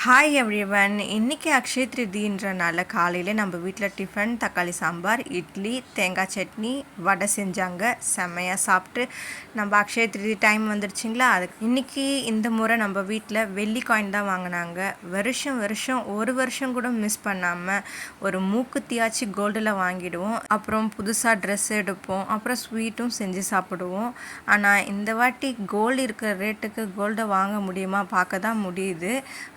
Hi everyone. இன்றைக்கி அக்ஷய திருதின்றனால காலையில் நம்ம வீட்டில் டிஃபன் தக்காளி சாம்பார், இட்லி, தேங்காய் சட்னி, வடை செஞ்சாங்க. செம்மையாக சாப்பிட்டு நம்ம அக்ஷய திருதி டைம் வந்துடுச்சிங்களா. அதுக்கு இன்றைக்கி இந்த முறை நம்ம வீட்டில் வெள்ளி காயின் தான் வாங்கினாங்க. வருஷம் ஒரு வருஷம் கூட மிஸ் பண்ணாமல் ஒரு மூக்குத்தியாச்சு கோல்டில் வாங்கிடுவோம். அப்புறம் புதுசாக ட்ரெஸ் எடுப்போம். அப்புறம் ஸ்வீட்டும் செஞ்சு சாப்பிடுவோம். ஆனால் இந்த வாட்டி கோல்டு இருக்கிற ரேட்டுக்கு கோல்டை வாங்க முடியுமா பார்க்க தான் முடியுது.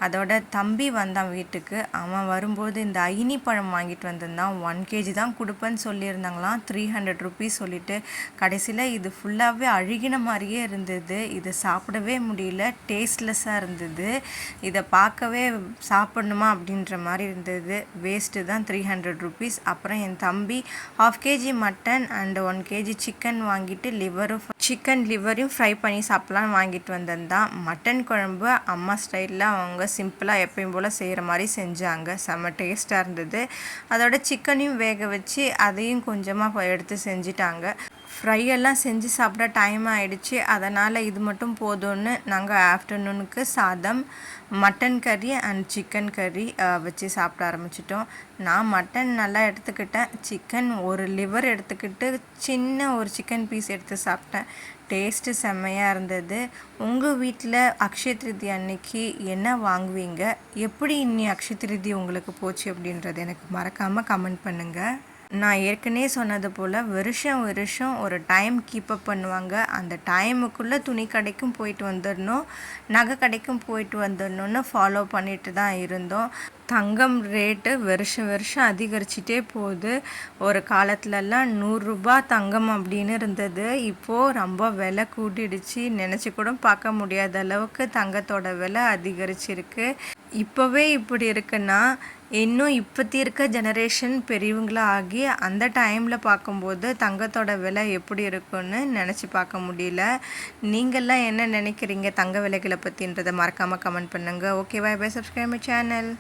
அதோட தம்பி வந்தான் வீட்டுக்கு. அவன் வரும்போது இந்த ஐனி பழம் வாங்கிட்டு வந்திருந்தான். 1 kg தான் கொடுப்பேன்னு சொல்லியிருந்தாங்களாம். 300 rupees சொல்லிட்டு கடைசியில் இது ஃபுல்லாகவே அழுகின மாதிரியே இருந்தது. இதை சாப்பிடவே முடியல, டேஸ்ட்லெஸ்ஸாக இருந்தது. இதை பார்க்கவே சாப்பிடணுமா அப்படின்ற மாதிரி இருந்தது. வேஸ்ட்டு தான் 300 rupees. அப்புறம் என் தம்பி 1/2 kg mutton and 1 kg chicken வாங்கிட்டு சிக்கன் லிவரையும் ஃப்ரை பண்ணி சாப்பிட்லான்னு வாங்கிட்டு வந்திருந்தான். மட்டன் குழம்பு அம்மா ஸ்டைலில் அவங்க சிம்பிளாக எப்பயும் போல் செய்கிற மாதிரி செஞ்சாங்க. செம்ம டேஸ்ட்டாக இருந்தது. அதோட சிக்கனையும் வேக வச்சு அதையும் கொஞ்சமாக எடுத்து செஞ்சிட்டாங்க. ஃப்ரையெல்லாம் செஞ்சு சாப்பிட டைம் ஆகிடுச்சு. அதனால் இது மட்டும் போதும்னு நாங்கள் ஆஃப்டர்நூனுக்கு சாதம், மட்டன் கறி அண்ட் சிக்கன் கறி வச்சு சாப்பிட ஆரம்பிச்சிட்டோம். நான் மட்டன் நல்லா எடுத்துக்கிட்டேன். சிக்கன் ஒரு லிவர் எடுத்துக்கிட்டு சின்ன ஒரு சிக்கன் பீஸ் எடுத்து சாப்பிட்டேன். டேஸ்ட்டு செம்மையாக இருந்தது. உங்கள் வீட்டில் அக்ஷய திருதி அன்னைக்கு என்ன வாங்குவீங்க? எப்படி இன்னி அக்ஷய திருதி உங்களுக்கு போச்சு அப்படின்றது எனக்கு மறக்காமல் கமெண்ட் பண்ணுங்கள். நான் ஏற்கனவே சொன்னது போல் வருஷம் ஒரு டைம் கீப்பப் பண்ணுவாங்க. அந்த டைமுக்குள்ளே துணி கடைக்கும் போயிட்டு வந்துடணும், நகை கடைக்கும் போயிட்டு வந்துடணுன்னு ஃபாலோ பண்ணிட்டு தான் இருந்தோம். தங்கம் ரேட்டு வருஷம் அதிகரிச்சிட்டே போகுது. ஒரு காலத்துலலாம் 100 ரூபாய் தங்கம் அப்படின்னு இருந்தது. இப்போது ரொம்ப விலை கூட்டிடுச்சு. நினச்சி கூட பார்க்க முடியாத அளவுக்கு தங்கத்தோட விலை அதிகரிச்சிருக்கு. இப்போவே இப்படி இருக்குன்னா இன்னும் இப்போத்தி இருக்க ஜெனரேஷன் பெரியவங்களாக ஆகி அந்த டைமில் பார்க்கும்போது தங்கத்தோட விலை எப்படி இருக்குன்னு நினச்சி பார்க்க முடியல. நீங்கள்லாம் என்ன நினைக்கிறீங்க தங்க விலைகளை பற்றின்றதை மறக்காமல் கமெண்ட் பண்ணுங்கள். Okay, bye, subscribe my channel.